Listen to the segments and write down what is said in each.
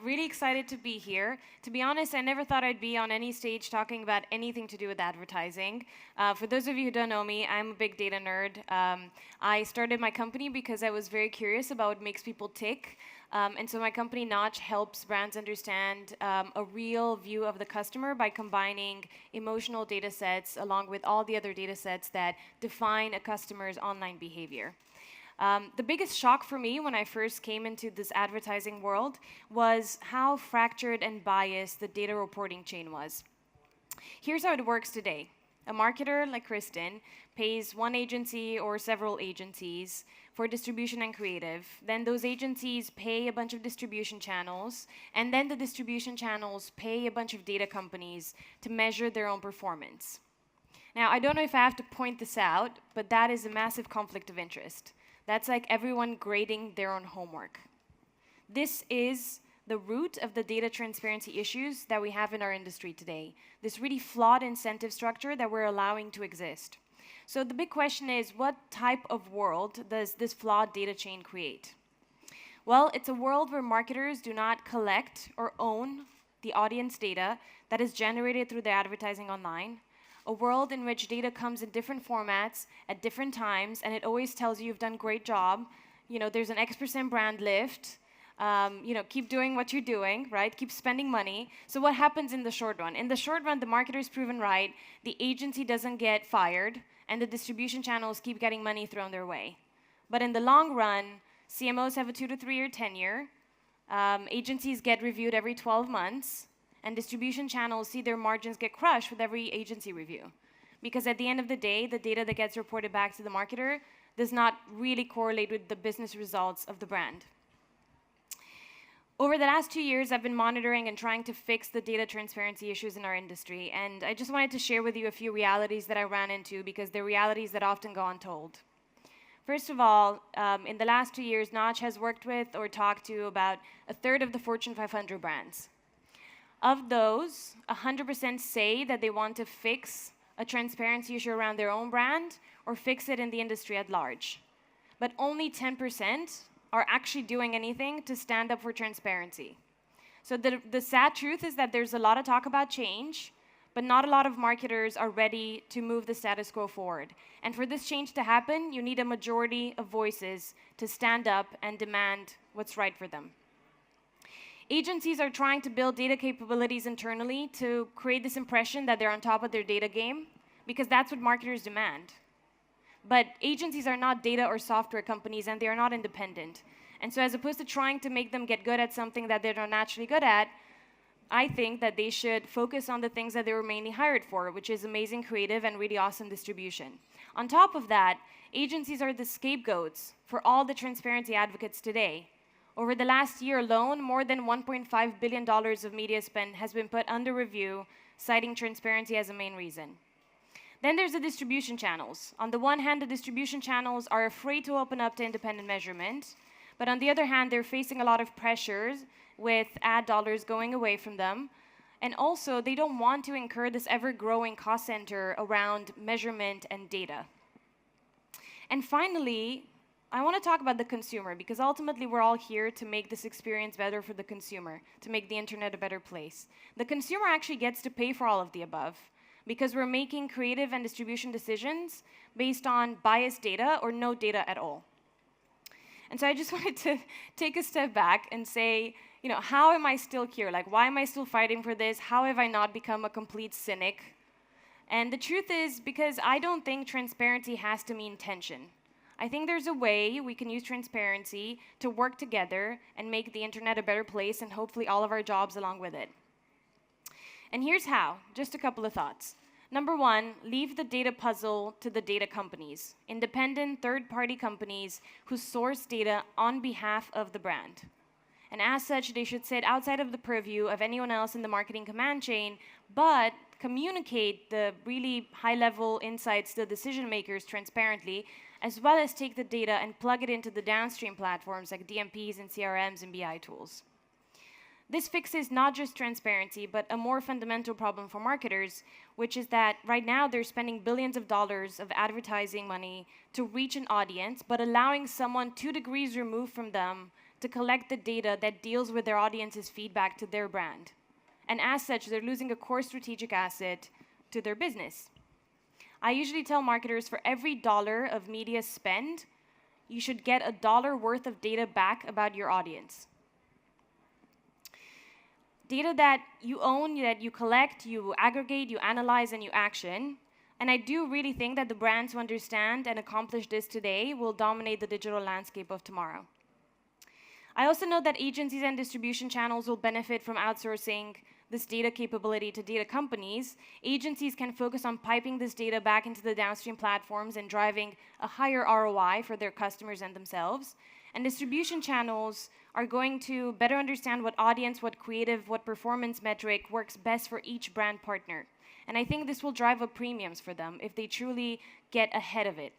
Really excited to be here. To be honest, I never thought I'd be on any stage talking about anything to do with advertising. For those of you who don't know me, I'm a big data nerd. I started my company because I was very curious about what makes people tick. And so my company, Knotch, helps brands understand a real view of the customer by combining emotional data sets along with all the other data sets that define a customer's online behavior. The biggest shock for me when I first came into this advertising world was how fractured and biased the data reporting chain was. Here's how it works today. A marketer like Kristen pays one agency or several agencies for distribution and creative. Then those agencies pay a bunch of distribution channels, and then the distribution channels pay a bunch of data companies to measure their own performance. Now, I don't know if I have to point this out, but that is a massive conflict of interest. That's like everyone grading their own homework. This is the root of the data transparency issues that we have in our industry today. This really flawed incentive structure that we're allowing to exist. So the big question is, what type of world does this flawed data chain create? Well, it's a world where marketers do not collect or own the audience data that is generated through their advertising online. A world in which data comes in different formats at different times, and it always tells you you've done a great job. You know, there's an X% brand lift. Keep doing what you're doing, right? Keep spending money. So what happens in the short run? In the short run, the marketer's proven right, the agency doesn't get fired, and the distribution channels keep getting money thrown their way. But in the long run, CMOs have a 2 to 3 year tenure. Agencies get reviewed every 12 months. And distribution channels see their margins get crushed with every agency review. Because at the end of the day, the data that gets reported back to the marketer does not really correlate with the business results of the brand. Over the last 2 years, I've been monitoring and trying to fix the data transparency issues in our industry. And I just wanted to share with you a few realities that I ran into, because they're realities that often go untold. First of all, in the last 2 years, Knotch has worked with or talked to about a third of the Fortune 500 brands. Of those, 100% say that they want to fix a transparency issue around their own brand or fix it in the industry at large. But only 10% are actually doing anything to stand up for transparency. So the sad truth is that there's a lot of talk about change, but not a lot of marketers are ready to move the status quo forward. And for this change to happen, you need a majority of voices to stand up and demand what's right for them. Agencies are trying to build data capabilities internally to create this impression that they're on top of their data game, because that's what marketers demand. But agencies are not data or software companies, and they are not independent. And so as opposed to trying to make them get good at something that they're not naturally good at, I think that they should focus on the things that they were mainly hired for, which is amazing creative and really awesome distribution. On top of that, agencies are the scapegoats for all the transparency advocates today. Over the last year alone, more than $1.5 billion of media spend has been put under review, citing transparency as a main reason. Then there's the distribution channels. On the one hand, the distribution channels are afraid to open up to independent measurement, but on the other hand, they're facing a lot of pressures with ad dollars going away from them. And also, they don't want to incur this ever-growing cost center around measurement and data. And finally, I want to talk about the consumer, because ultimately we're all here to make this experience better for the consumer, to make the internet a better place. The consumer actually gets to pay for all of the above, because we're making creative and distribution decisions based on biased data or no data at all. And so I just wanted to take a step back and say, how am I still here? Like, why am I still fighting for this? How have I not become a complete cynic? And the truth is, because I don't think transparency has to mean tension. I think there's a way we can use transparency to work together and make the internet a better place, and hopefully all of our jobs along with it. And here's how, just a couple of thoughts. Number one, leave the data puzzle to the data companies, independent third-party companies who source data on behalf of the brand. And as such, they should sit outside of the purview of anyone else in the marketing command chain, but communicate the really high-level insights to decision makers transparently, as well as take the data and plug it into the downstream platforms like DMPs and CRMs and BI tools. This fixes not just transparency, but a more fundamental problem for marketers, which is that right now they're spending billions of dollars of advertising money to reach an audience, but allowing someone 2 degrees removed from them to collect the data that deals with their audience's feedback to their brand. And as such, they're losing a core strategic asset to their business. I usually tell marketers for every dollar of media spend, you should get $1 worth of data back about your audience. Data that you own, that you collect, you aggregate, you analyze, and you action. And I do really think that the brands who understand and accomplish this today will dominate the digital landscape of tomorrow. I also know that agencies and distribution channels will benefit from outsourcing this data capability to data companies. Agencies can focus on piping this data back into the downstream platforms and driving a higher ROI for their customers and themselves. And distribution channels are going to better understand what audience, what creative, what performance metric works best for each brand partner. And I think this will drive up premiums for them if they truly get ahead of it.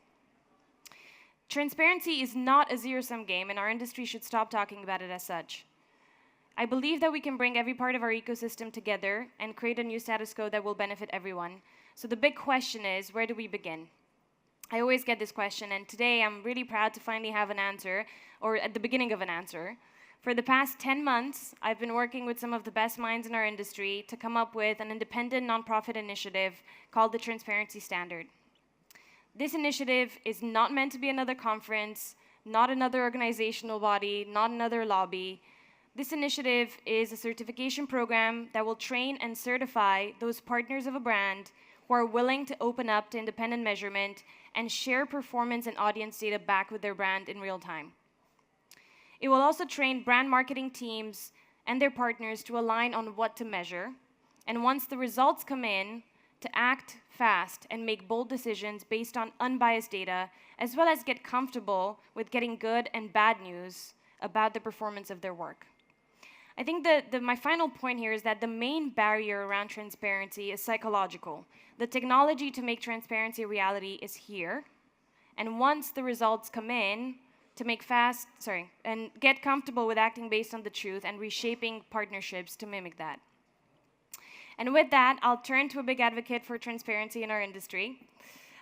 Transparency is not a zero-sum game, and our industry should stop talking about it as such. I believe that we can bring every part of our ecosystem together and create a new status quo that will benefit everyone. So the big question is, where do we begin? I always get this question, and today I'm really proud to finally have an answer, or at the beginning of an answer. For the past 10 months, I've been working with some of the best minds in our industry to come up with an independent nonprofit initiative called the Transparency Standard. This initiative is not meant to be another conference, not another organizational body, not another lobby. This initiative is a certification program that will train and certify those partners of a brand who are willing to open up to independent measurement and share performance and audience data back with their brand in real time. It will also train brand marketing teams and their partners to align on what to measure, and once the results come in, to act fast and make bold decisions based on unbiased data, as well as get comfortable with getting good and bad news about the performance of their work. I think that my final point here is that the main barrier around transparency is psychological. The technology to make transparency a reality is here, and once the results come in, to make and get comfortable with acting based on the truth and reshaping partnerships to mimic that. And with that, I'll turn to a big advocate for transparency in our industry,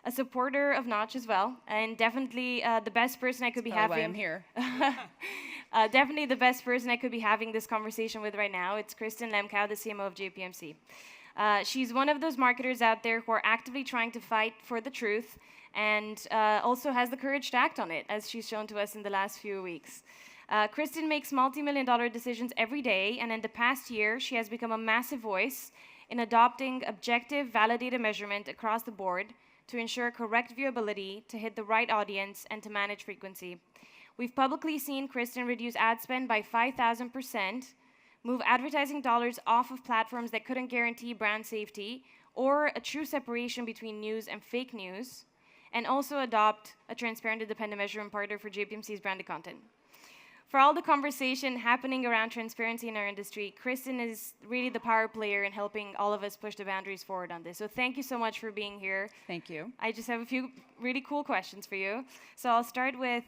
a supporter of Knotch as well, and definitely the best person I could be having. Why I'm here. Definitely the best person I could be having this conversation with right now. It's Kristen Lemkow, the CMO of JPMC. She's one of those marketers out there who are actively trying to fight for the truth and also has the courage to act on it, as she's shown to us in the last few weeks. Kristen makes multi-million-dollar decisions every day, and in the past year, she has become a massive voice in adopting objective, validated measurement across the board to ensure correct viewability, to hit the right audience, and to manage frequency. We've publicly seen Kristen reduce ad spend by 5,000%, move advertising dollars off of platforms that couldn't guarantee brand safety or a true separation between news and fake news, and also adopt a transparent independent measurement partner for JPMC's branded content. For all the conversation happening around transparency in our industry, Kristen is really the power player in helping all of us push the boundaries forward on this. So thank you so much for being here. Thank you. I just have a few really cool questions for you. So I'll start with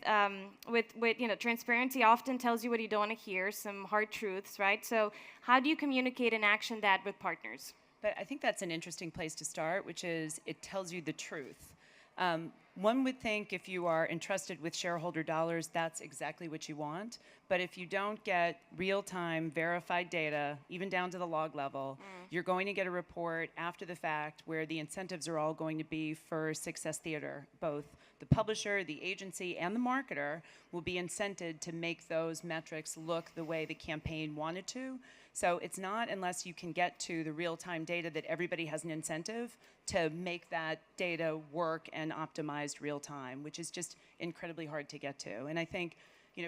transparency often tells you what you don't want to hear, some hard truths, right? So how do you communicate and action that with partners? But I think that's an interesting place to start, which is it tells you the truth. One would think if you are entrusted with shareholder dollars, that's exactly what you want. But if you don't get real-time verified data, even down to the log level, you're going to get a report after the fact where the incentives are all going to be for Success Theater. Both the publisher, the agency, and the marketer will be incented to make those metrics look the way the campaign wanted to. So it's not unless you can get to the real-time data that everybody has an incentive to make that data work and optimized real-time, which is just incredibly hard to get to. And I think,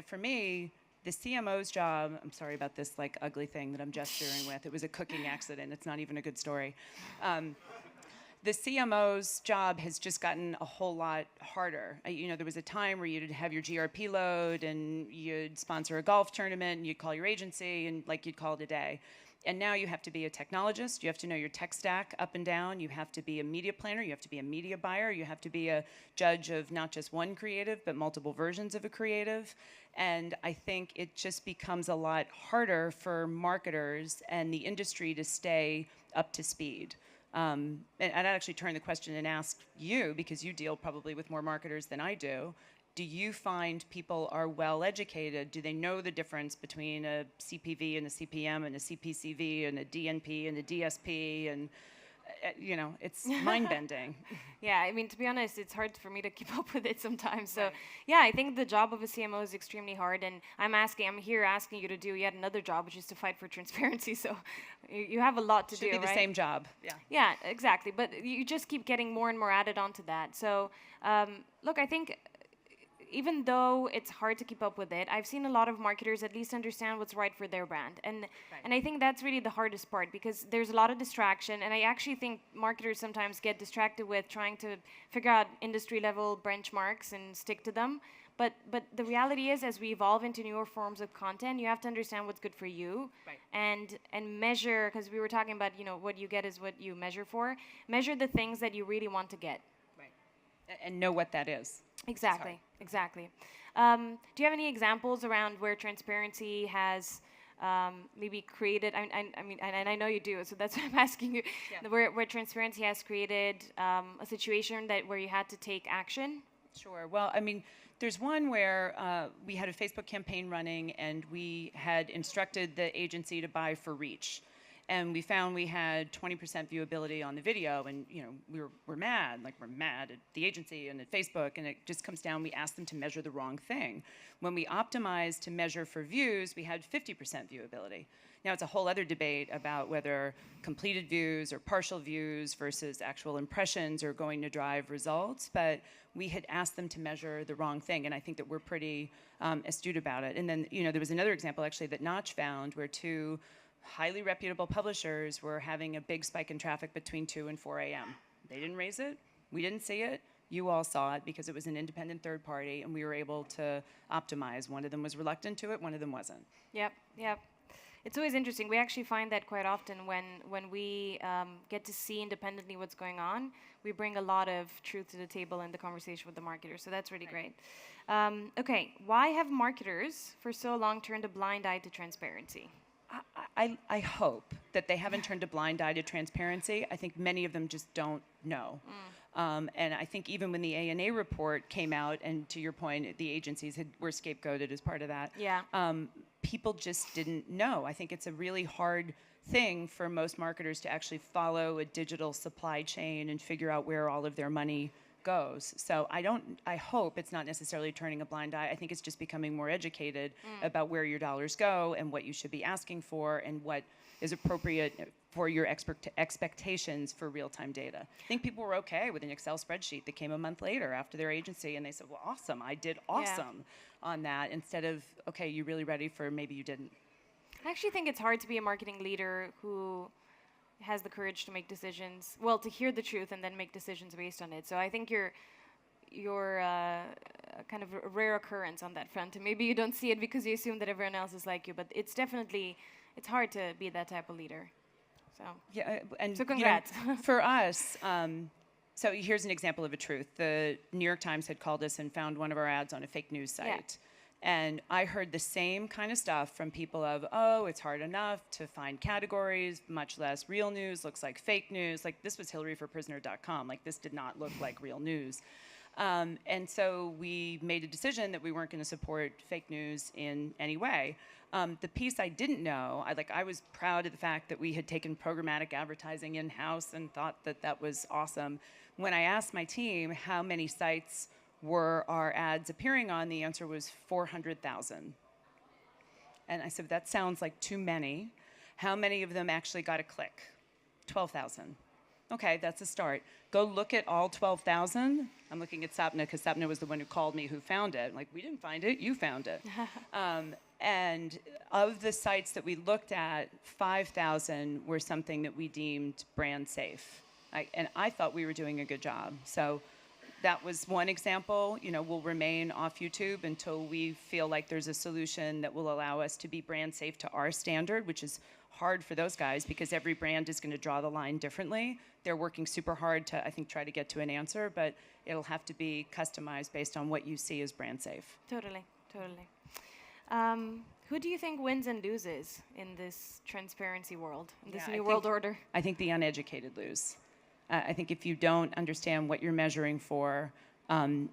for me, the CMO's job, I'm sorry about this ugly thing that I'm gesturing with. It was a cooking accident. It's not even a good story. The CMO's job has just gotten a whole lot harder. There was a time where you'd have your GRP load and you'd sponsor a golf tournament and you'd call your agency and you'd call it a day. And now you have to be a technologist, you have to know your tech stack up and down, you have to be a media planner, you have to be a media buyer, you have to be a judge of not just one creative, but multiple versions of a creative. And I think it just becomes a lot harder for marketers and the industry to stay up to speed. And I'd actually turn the question and ask you, because you deal probably with more marketers than I do. do you find people are well educated? Do they know the difference between a CPV and a CPM and a CPCV and a DNP and a DSP? And, it's mind-bending. Yeah, I mean, to be honest, it's hard for me to keep up with it sometimes. So, Right. yeah, I think the job of a CMO is extremely hard, and I'm here asking you to do yet another job, which is to fight for transparency. So, you have a lot to Should do, be the right? same job. Yeah. Yeah, exactly. But you just keep getting more and more added onto that. So, look, I think even though it's hard to keep up with it, I've seen a lot of marketers at least understand what's right for their brand. And I think that's really the hardest part because there's a lot of distraction. And I actually think marketers sometimes get distracted with trying to figure out industry level benchmarks and stick to them. But the reality is, as we evolve into newer forms of content, you have to understand what's good for you, Right. and measure. Because we were talking about, what you get is what you measure for. Measure the things that you really want to get. Right. And know what that is. Exactly. Exactly. Do you have any examples around where transparency has maybe created? I mean, and I know you do, so that's why I'm asking you. Yeah. Where transparency has created a situation where you had to take action. Sure. Well, I mean, there's one where we had a Facebook campaign running, and we had instructed the agency to buy for reach. And we found we had 20% viewability on the video, and we're mad. Like, we're mad at the agency and at Facebook, and it just comes down, we asked them to measure the wrong thing. When we optimized to measure for views, we had 50% viewability. Now, it's a whole other debate about whether completed views or partial views versus actual impressions are going to drive results, but we had asked them to measure the wrong thing, and I think that we're pretty astute about it. And then, there was another example, actually, that Knotch found where two highly reputable publishers were having a big spike in traffic between 2 and 4 a.m. They didn't raise it. We didn't see it. You all saw it because it was an independent third party, and we were able to optimize. One of them was reluctant to it. One of them wasn't. Yep. It's always interesting. We actually find that quite often when we get to see independently what's going on, we bring a lot of truth to the table in the conversation with the marketer. So that's really great. Okay, why have marketers for so long turned a blind eye to transparency? I hope that they haven't turned a blind eye to transparency. I think many of them just don't know. And I think even when the ANA report came out, and to your point, the agencies were scapegoated as part of that, people just didn't know. I think it's a really hard thing for most marketers to actually follow a digital supply chain and figure out where all of their money goes. So I hope it's not necessarily turning a blind eye. I think it's just becoming more educated about where your dollars go and what you should be asking for and what is appropriate for your expectations for real-time data. I think people were okay with an Excel spreadsheet that came a month later after their agency, and they said, well, awesome, I did awesome on that, instead of, okay, you really ready for maybe you didn't. I actually think it's hard to be a marketing leader who has the courage to make decisions, well, to hear the truth and then make decisions based on it. So I think you're kind of a rare occurrence on that front, and maybe you don't see it because you assume that everyone else is like you, but it's hard to be that type of leader. So yeah, and so congrats. For us, so here's an example of a truth. The New York Times had called us and found one of our ads on a fake news site. And I heard the same kind of stuff from people of, oh, it's hard enough to find categories, much less real news, looks like fake news. Like, this was HillaryForPrisoner.com. Like, this did not look like real news. And so we made a decision that we weren't going to support fake news in any way. The piece I didn't know, I was proud of the fact that we had taken programmatic advertising in-house and thought that that was awesome. When I asked my team how many sites were our ads appearing on, the answer was 400,000. And I said, that sounds like too many. How many of them actually got a click? 12,000. Okay, that's a start. Go look at all 12,000. I'm looking at Sapna because Sapna was the one who called me who found it. Like, we didn't find it, you found it. And of the sites that we looked at, 5,000 were something that we deemed brand safe. And I thought we were doing a good job. So that was one example. We'll remain off YouTube until we feel like there's a solution that will allow us to be brand safe to our standard, which is hard for those guys because every brand is going to draw the line differently. They're working super hard to, I think, try to get to an answer, but it'll have to be customized based on what you see as brand safe. Totally. Who do you think wins and loses in this transparency world, in this new world order? I think the uneducated lose. I think if you don't understand what you're measuring for,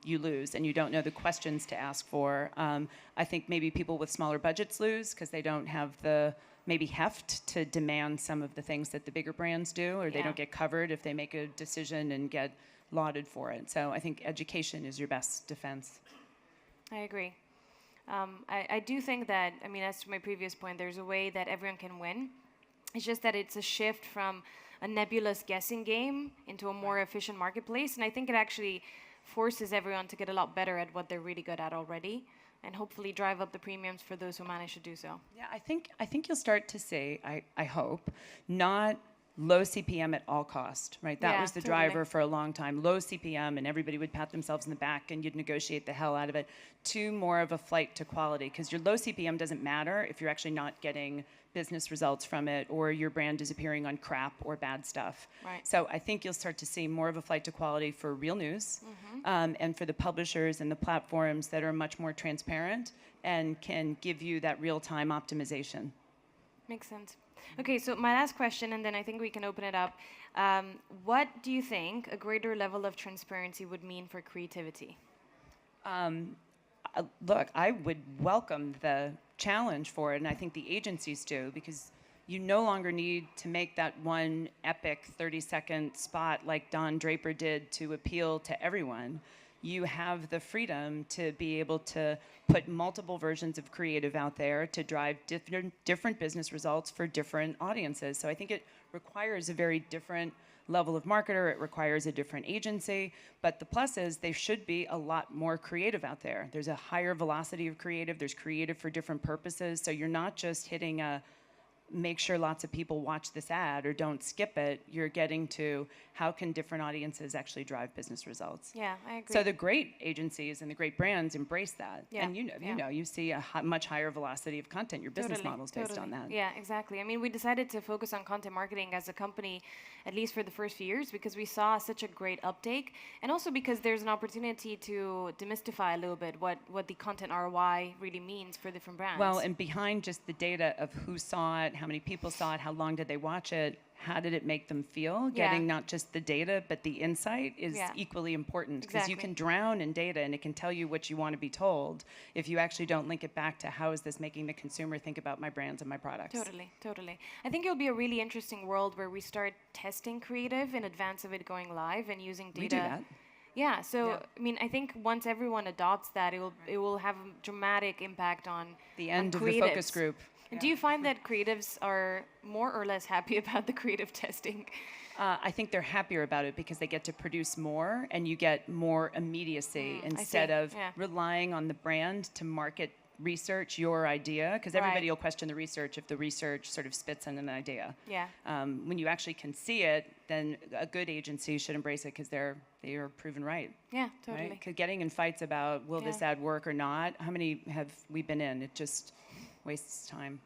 you lose, and you don't know the questions to ask for. I think maybe people with smaller budgets lose because they don't have the maybe heft to demand some of the things that the bigger brands do, or they don't get covered if they make a decision and get lauded for it. So I think education is your best defense. I agree. I do think that, I mean, as to my previous point, there's a way that everyone can win. It's just that it's a shift from a nebulous guessing game into a more efficient marketplace. And I think it actually forces everyone to get a lot better at what they're really good at already, and hopefully drive up the premiums for those who manage to do so. Yeah, I think you'll start to see, I hope, not low CPM at all cost, right? That was the driver for a long time. Low CPM, and everybody would pat themselves in the back and you'd negotiate the hell out of it, to more of a flight to quality. Because your low CPM doesn't matter if you're actually not getting business results from it, or your brand is appearing on crap or bad stuff. Right. So I think you'll start to see more of a flight to quality for real news, and for the publishers and the platforms that are much more transparent and can give you that real-time optimization. Makes sense. Okay, so my last question, and then I think we can open it up. What do you think a greater level of transparency would mean for creativity? Look, I would welcome the challenge for it, and I think the agencies do, because you no longer need to make that one epic 30-second spot like Don Draper did to appeal to everyone. You have the freedom to be able to put multiple versions of creative out there to drive different business results for different audiences. So I think it requires a very different level of marketer, it requires a different agency, but the plus is there should be a lot more creative out there. There's a higher velocity of creative, there's creative for different purposes, so you're not just hitting a make sure lots of people watch this ad or don't skip it, you're getting to how can different audiences actually drive business results. Yeah, I agree. So the great agencies and the great brands embrace that. Yeah. And you see a much higher velocity of content. Your business model's based on that. Yeah, exactly. I mean, we decided to focus on content marketing as a company, at least for the first few years, because we saw such a great uptake, and also because there's an opportunity to demystify a little bit what the content ROI really means for different brands. Well, and behind just the data of who saw it, how many people saw it, how long did they watch it, how did it make them feel? Getting not just the data, but the insight is equally important, because you can drown in data and it can tell you what you want to be told if you actually don't link it back to how is this making the consumer think about my brands and my products. Totally. I think it'll be a really interesting world where we start testing creative in advance of it going live and using data. We do that. Yeah, so I mean, I think once everyone adopts that, it will have a dramatic impact on the end on of the focus group. And do you find that creatives are more or less happy about the creative testing? I think they're happier about it because they get to produce more and you get more immediacy instead of relying on the brand to market research your idea, because everybody will question the research if the research sort of spits in an idea. Yeah. When you actually can see it, then a good agency should embrace it because they are proven right. Yeah, totally. Right? 'Cause getting in fights about will this ad work or not, how many have we been in? It just wastes time.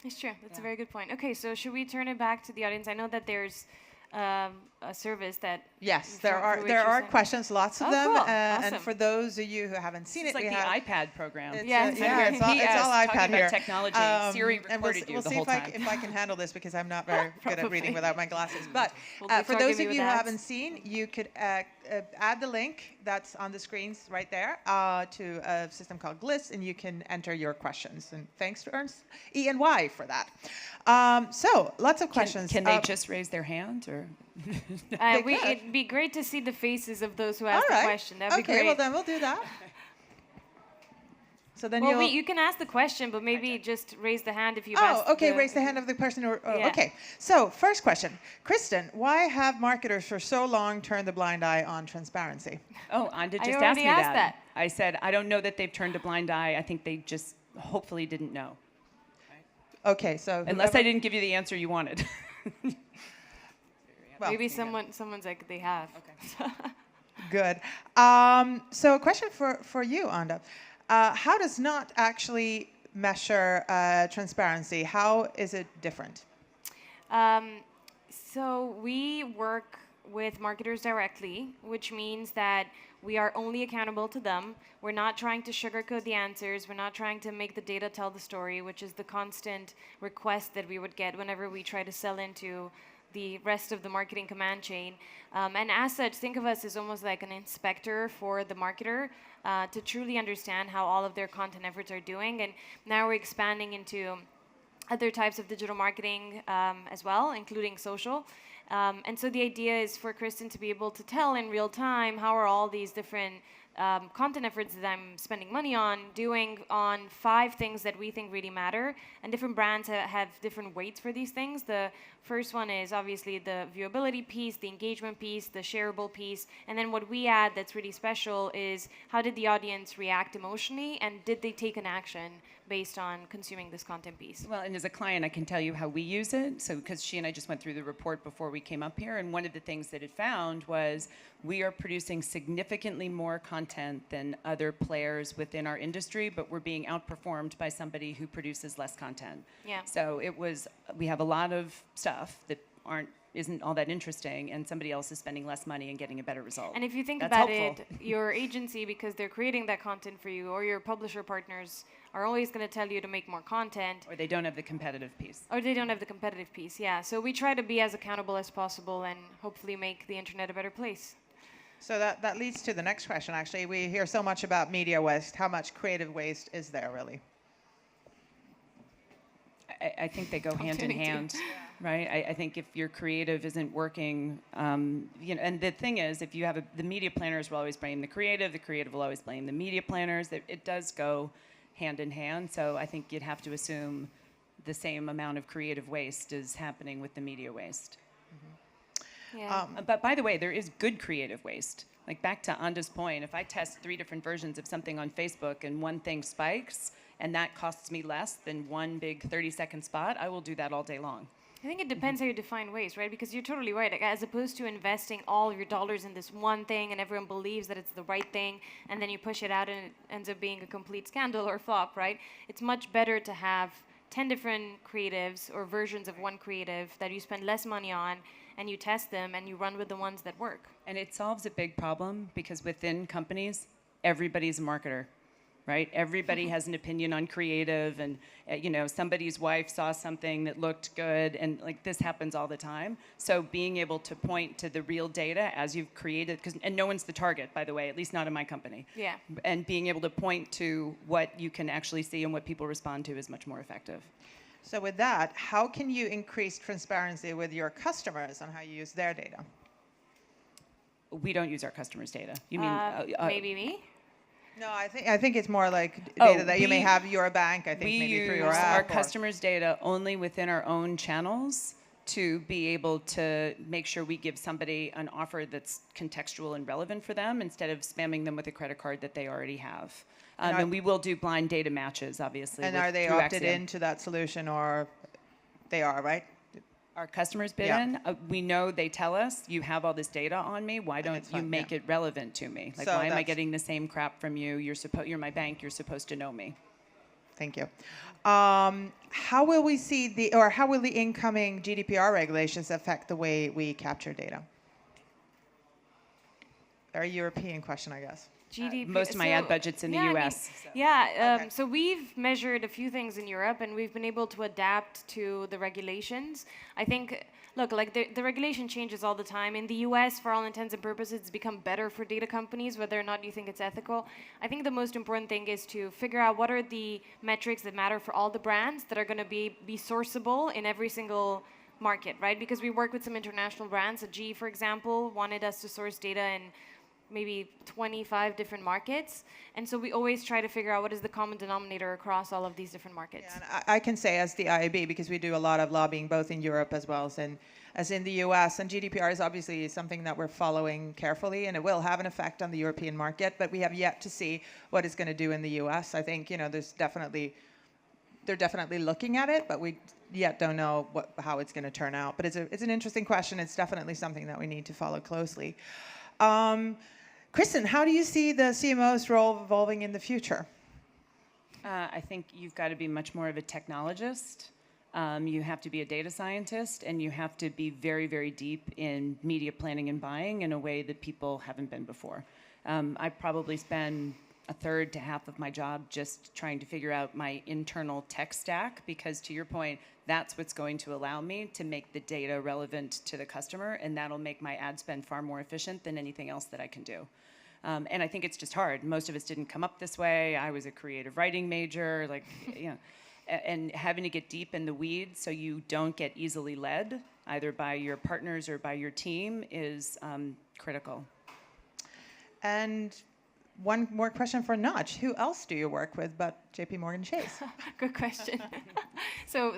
It's true. That's a very good point. Okay, so should we turn it back to the audience? I know that there's a service that... Yes, there are questions, lots of them. Cool. And for those of you who haven't seen It's it, like the iPad program. It's Yeah, it's all iPad here. Technology. Siri recorded you the whole time. If I can handle this, because I'm not very good at reading without my glasses. But Well, for those forgive me of with you who that. haven't seen, you could add the link that's on the screens right there to a system called Gliss, and you can enter your questions. And thanks to Ernst E&Y for that. So lots of questions. Can they just raise their hand, or? It'd be great to see the faces of those who asked the question. That'd be great. Okay, well then we'll do that. So then you can ask the question, but maybe just raise the hand if you asked. Oh, okay, raise the hand of the person who... Okay, so first question. Kristen, why have marketers for so long turned a blind eye on transparency? Oh, Anda just I asked me already asked that. I said, I don't know that they've turned a blind eye. I think they just hopefully didn't know. Okay, so... Unless I didn't give you the answer you wanted. Well, maybe someone's like, they have. Okay. Good. So a question for you, Anda. How does Knot actually measure transparency? How is it different? So we work with marketers directly, which means that we are only accountable to them. We're not trying to sugarcoat the answers. We're not trying to make the data tell the story, which is the constant request that we would get whenever we try to sell into the rest of the marketing command chain. And as such, think of us as almost like an inspector for the marketer to truly understand how all of their content efforts are doing. And now we're expanding into other types of digital marketing as well, including social. And so the idea is for Kristen to be able to tell in real time how are all these different content efforts that I'm spending money on doing on 5 things that we think really matter. And different brands have different weights for these things. The first one is obviously the viewability piece, the engagement piece, the shareable piece. And then what we add that's really special is how did the audience react emotionally, and did they take an action based on consuming this content piece? Well, and as a client, I can tell you how we use it. So, because she and I just went through the report before we came up here, and one of the things that it found was we are producing significantly more content than other players within our industry, but we're being outperformed by somebody who produces less content. Yeah. So we have a lot of stuff that isn't all that interesting, and somebody else is spending less money and getting a better result. And if you think That's about helpful. it, your agency, because they're creating that content for you, or your publisher partners are always going to tell you to make more content. Or they don't have the competitive piece. Or they don't have the competitive piece, yeah. So we try to be as accountable as possible and hopefully make the internet a better place. So that leads to the next question, actually. We hear so much about media waste. How much creative waste is there, really? I think they go hand in hand, right? I think if your creative isn't working, and the thing is, if you have the media planners will always blame the creative will always blame the media planners. It does go hand in hand. So I think you'd have to assume the same amount of creative waste is happening with the media waste. Yeah. But by the way, there is good creative waste. Like back to Anda's point, if I test 3 different versions of something on Facebook and one thing spikes, and that costs me less than one big 30-second spot, I will do that all day long. I think it depends how you define waste, right? Because you're totally right. Like, as opposed to investing all your dollars in this one thing and everyone believes that it's the right thing, and then you push it out and it ends up being a complete scandal or flop, right? It's much better to have 10 different creatives or versions of one creative that you spend less money on, and you test them and you run with the ones that work. And it solves a big problem because within companies, everybody's a marketer, right? Everybody has an opinion on creative, and somebody's wife saw something that looked good, and like this happens all the time. So being able to point to the real data as you've created, and no one's the target, by the way, at least not in my company. Yeah. And being able to point to what you can actually see and what people respond to is much more effective. So with that, how can you increase transparency with your customers on how you use their data? We don't use our customers' data. You mean Maybe me? No, I think it's more like data that you may have. You're a bank, I think, we maybe through your use app. our customers' data only within our own channels to be able to make sure we give somebody an offer that's contextual and relevant for them instead of spamming them with a credit card that they already have. And we will do blind data matches, obviously. And are they through opted Axiom. into that solution, or they are, right? Our customers bid Yeah. in. We know they tell us, you have all this data on me. Why don't it's you fine, make yeah. it relevant to me? Like, So why am I that's- getting the same crap from you? You're my bank. You're supposed to know me. Thank you. How will we see how will the incoming GDPR regulations affect the way we capture data? Very European question, I guess. GDP. Most of my ad budget's in the US. Okay. So we've measured a few things in Europe, and we've been able to adapt to the regulations. I think, look, like the regulation changes all the time. In the US, for all intents and purposes, it's become better for data companies, whether or not you think it's ethical. I think the most important thing is to figure out what are the metrics that matter for all the brands that are going to be sourceable in every single market, right? Because we work with some international brands. GE, for example, wanted us to source data in maybe 25 different markets. And so we always try to figure out what is the common denominator across all of these different markets. Yeah, and I can say as the IAB, because we do a lot of lobbying both in Europe as well as in the US, and GDPR is obviously something that we're following carefully, and it will have an effect on the European market, but we have yet to see what it's going to do in the US. I think, they're definitely looking at it, but we yet don't know how it's going to turn out. But it's an interesting question. It's definitely something that we need to follow closely. Kristen, how do you see the CMO's role evolving in the future? I think you've got to be much more of a technologist. You have to be a data scientist, and you have to be very, very deep in media planning and buying in a way that people haven't been before. I probably spend a third to half of my job just trying to figure out my internal tech stack, because to your point, that's what's going to allow me to make the data relevant to the customer, and that'll make my ad spend far more efficient than anything else that I can do. And I think it's just hard. Most of us didn't come up this way. I was a creative writing major, like, you know, and having to get deep in the weeds so you don't get easily led, either by your partners or by your team, is critical. And one more question for Knotch. Who else do you work with but JP Morgan Chase? Good question. so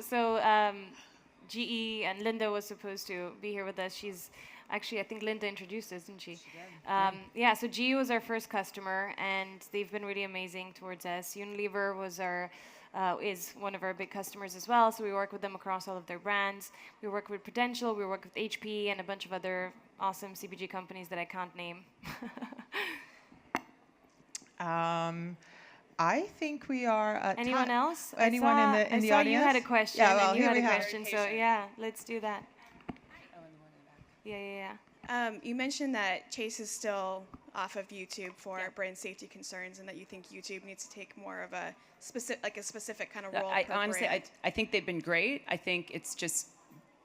GE and Linda was supposed to be here with us. She's actually, I think Linda introduced us, didn't she? Yeah, so GE was our first customer, and they've been really amazing towards us. Unilever was is one of our big customers as well, so we work with them across all of their brands. We work with Prudential, we work with HP, and a bunch of other awesome CPG companies that I can't name. I think we are at Anyone else? Anyone in the audience? I saw you had a question, Yeah, well, and you here had we a have. question, so yeah, let's do that. Yeah. You mentioned that Chase is still off of YouTube for brand safety concerns, and that you think YouTube needs to take more of a specific kind of role. Honestly, brand. I think they've been great. I think it's just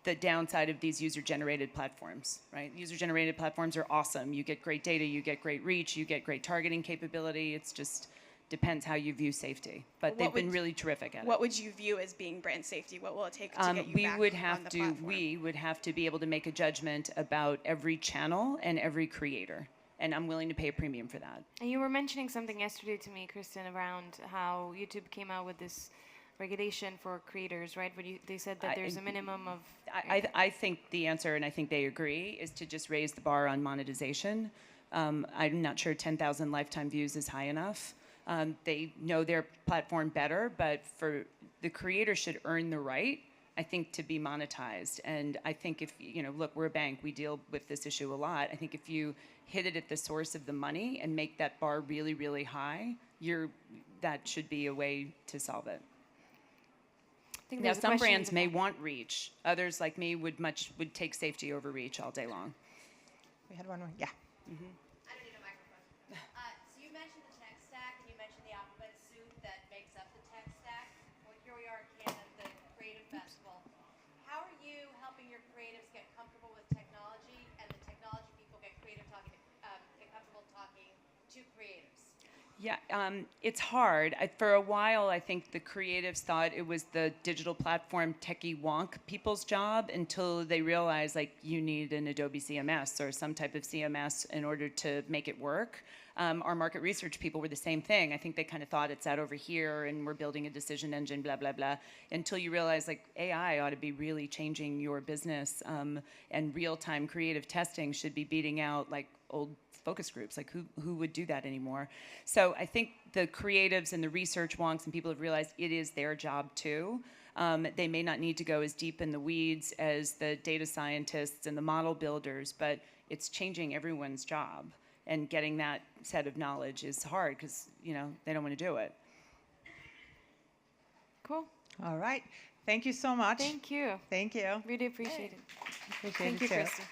the downside of these user-generated platforms, right? User-generated platforms are awesome. You get great data, you get great reach, you get great targeting capability. It's just depends how you view safety. But they've been really terrific at it. What would you view as being brand safety? What will it take to get you we back would on have the to platform? we would have to be able to make a judgment about every channel and every creator, and I'm willing to pay a premium for that. And you were mentioning something yesterday to me, Kristen, around how YouTube came out with this regulation for creators, right? Where they said that there's a minimum of... I think the answer, and I think they agree, is to just raise the bar on monetization. I'm not sure 10,000 lifetime views is high enough. They know their platform better, but for the creator should earn the right, I think, to be monetized. And I think if, look, we're a bank, we deal with this issue a lot. I think if you hit it at the source of the money and make that bar really, really high, that should be a way to solve it. Now, some brands may want reach. Others, like me, would take safety over reach all day long. We had one more. Yeah. Mm-hmm. I don't need a microphone. So you mentioned the tech stack, and you mentioned the alphabet soup that makes up the tech stack. Well, here we are at Canada, the Creative Festival. How are you helping your creatives get comfortable with technology, and the technology people get comfortable talking to creatives? Yeah, it's hard. For a while, I think the creatives thought it was the digital platform techie wonk people's job, until they realized, like, you need an Adobe CMS or some type of CMS in order to make it work. Our market research people were the same thing. I think they kind of thought it's out over here and we're building a decision engine, blah, blah, blah, until you realize, like, AI ought to be really changing your business, and real-time creative testing should be beating out, like, old focus groups. Like, who would do that anymore? So I think the creatives and the research wonks and people have realized it is their job too. They may not need to go as deep in the weeds as the data scientists and the model builders, but it's changing everyone's job. And getting that set of knowledge is hard because, they don't want to do it. Cool. All right. Thank you so much. Thank you. Thank you. Really appreciate it. Appreciate Thank it you, too. Kristen.